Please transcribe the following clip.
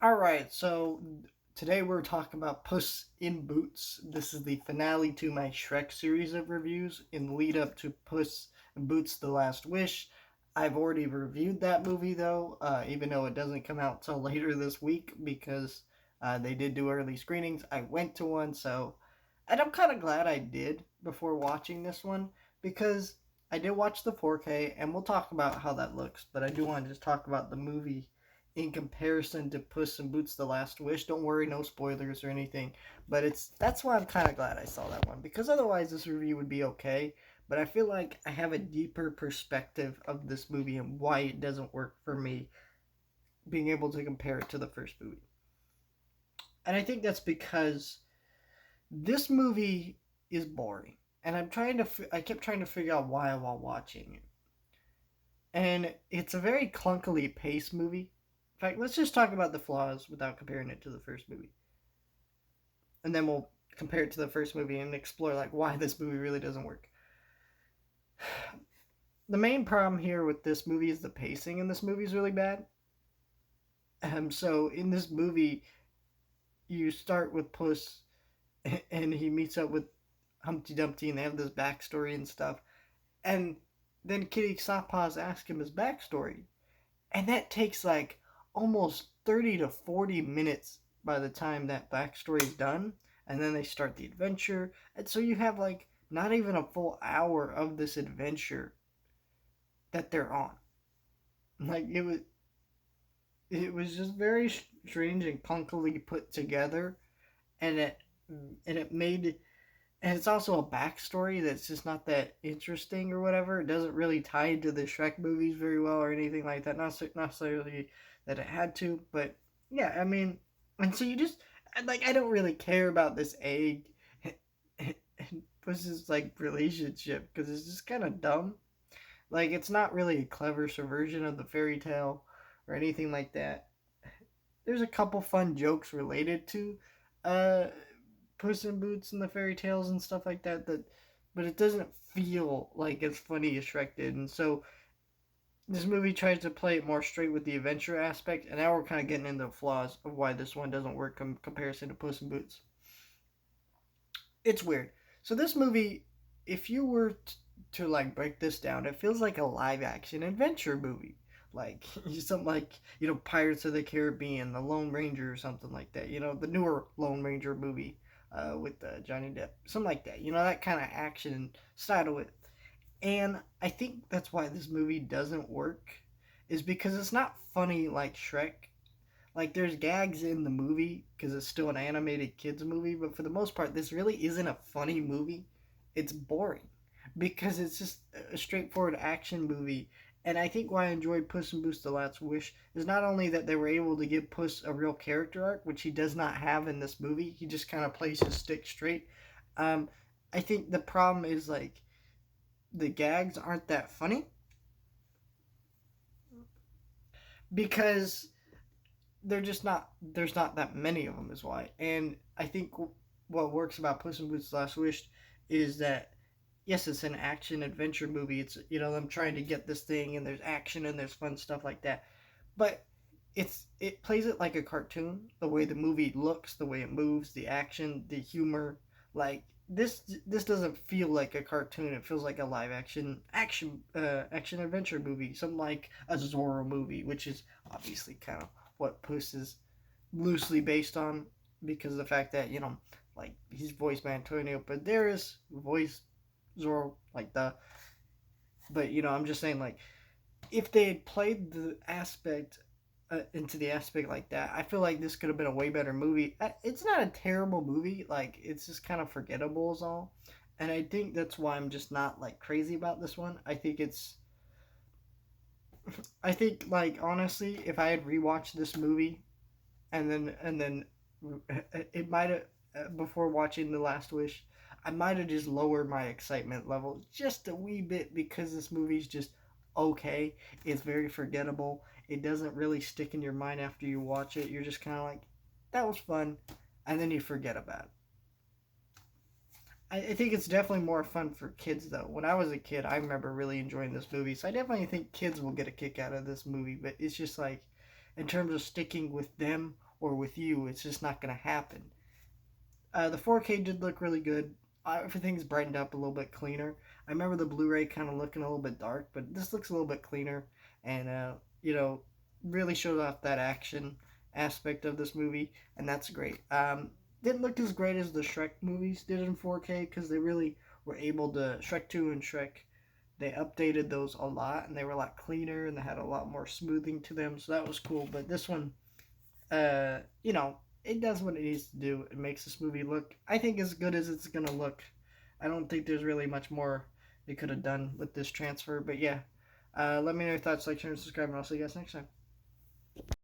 Alright, so today we're talking about Puss in Boots. This is the finale to my Shrek series of reviews in lead up to Puss in Boots The Last Wish. I've already reviewed that movie though, even though it doesn't come out till later this week because they did do early screenings. I went to one, and I'm kind of glad I did before watching this one because I did watch the 4K and we'll talk about how that looks, but I do want to just talk about the movie in comparison to Puss in Boots: The Last Wish. Don't worry, no spoilers or anything. But that's why I'm kind of glad I saw that one because otherwise this review would be okay. But I feel like I have a deeper perspective of this movie and why it doesn't work for me, being able to compare it to the first movie. And I think that's because this movie is boring, and I kept trying to figure out why while watching it. And it's a very clunkily paced movie. In fact, let's just talk about the flaws without comparing it to the first movie, and then we'll compare it to the first movie and explore like why this movie really doesn't work. The main problem here with this movie is the pacing in this movie is really bad. So in this movie, you start with Puss, and he meets up with Humpty Dumpty, and they have this backstory and stuff, and then Kitty Sapas asks him his backstory, and that takes like almost 30 to 40 minutes by the time that backstory is done, and then they start the adventure, and so you have like not even a full hour of this adventure that they're on. Like it was just very strange and clunkily put together, and it made, and it's also a backstory that's just not that interesting or whatever. It doesn't really tie into the Shrek movies very well or anything like that. Not necessarily that it had to, but yeah, I mean, and so you just like I don't really care about this egg and Puss's like relationship because it's just kind of dumb. Like it's not really a clever subversion of the fairy tale or anything like that. There's a couple fun jokes related to uh Puss in Boots and the fairy tales and stuff like that, but it doesn't feel like as funny as Shrek did. And so this movie tries to play it more straight with the adventure aspect, and now we're kind of getting into the flaws of why this one doesn't work in comparison to Puss in Boots. It's weird. So this movie, if you were to like break this down, it feels like a live action adventure movie. Like something like Pirates of the Caribbean, The Lone Ranger, or something like that. The newer Lone Ranger movie with Johnny Depp, something like that. That kind of action style to it. And I think that's why this movie doesn't work, is because it's not funny like Shrek. Like there's gags in the movie because it's still an animated kids movie, but for the most part, this really isn't a funny movie. It's boring because it's just a straightforward action movie. And I think why I enjoyed Puss in Boots: The Last Wish is not only that they were able to give Puss a real character arc, which he does not have in this movie. He just kind of plays his stick straight. Um, I think the problem is like the gags aren't that funny because there's not that many of them is why. And I think what works about Puss in Boots: Last Wish is that yes, it's an action adventure movie. It's them trying to get this thing, and there's action and there's fun stuff like that. But it plays it like a cartoon. The way the movie looks, the way it moves, the action, the humor. Like this doesn't feel like a cartoon. It feels like a live action adventure movie. Something like a Zorro movie, which is obviously kind of what Puss is loosely based on because of the fact that like he's voiced by Antonio Banderas, voiced Zorro like the. But I'm just saying like if they had played the aspect into the aspect like that, I feel like this could have been a way better movie. It's not a terrible movie, like it's just kind of forgettable is all, and I think that's why I'm just not like crazy about this one. I think like honestly, if I had rewatched this movie and then it might have before watching The Last Wish, I might have just lowered my excitement level just a wee bit because this movie's just okay. It's very forgettable. It doesn't really stick in your mind after you watch it. You're just kind of like, that was fun, and then you forget about it. I think it's definitely more fun for kids though. When I was a kid, I remember really enjoying this movie, so I definitely think kids will get a kick out of this movie. But it's just like, in terms of sticking with them or with you. It's just not going to happen. The 4K did look really good. Everything's brightened up a little bit cleaner. I remember the Blu-ray kind of looking a little bit dark, but this looks a little bit cleaner, and you know, really shows off that action aspect of this movie, and that's great. Didn't look as great as the Shrek movies did in 4K because they really were able to Shrek 2 and Shrek. They updated those a lot, and they were a lot cleaner, and they had a lot more smoothing to them, so that was cool. But this one, it does what it needs to do. It makes this movie look, I think, as good as it's gonna look. I don't think there's really much more they could have done with this transfer, but yeah. Let me know your thoughts, like, share, and subscribe, and I'll see you guys next time.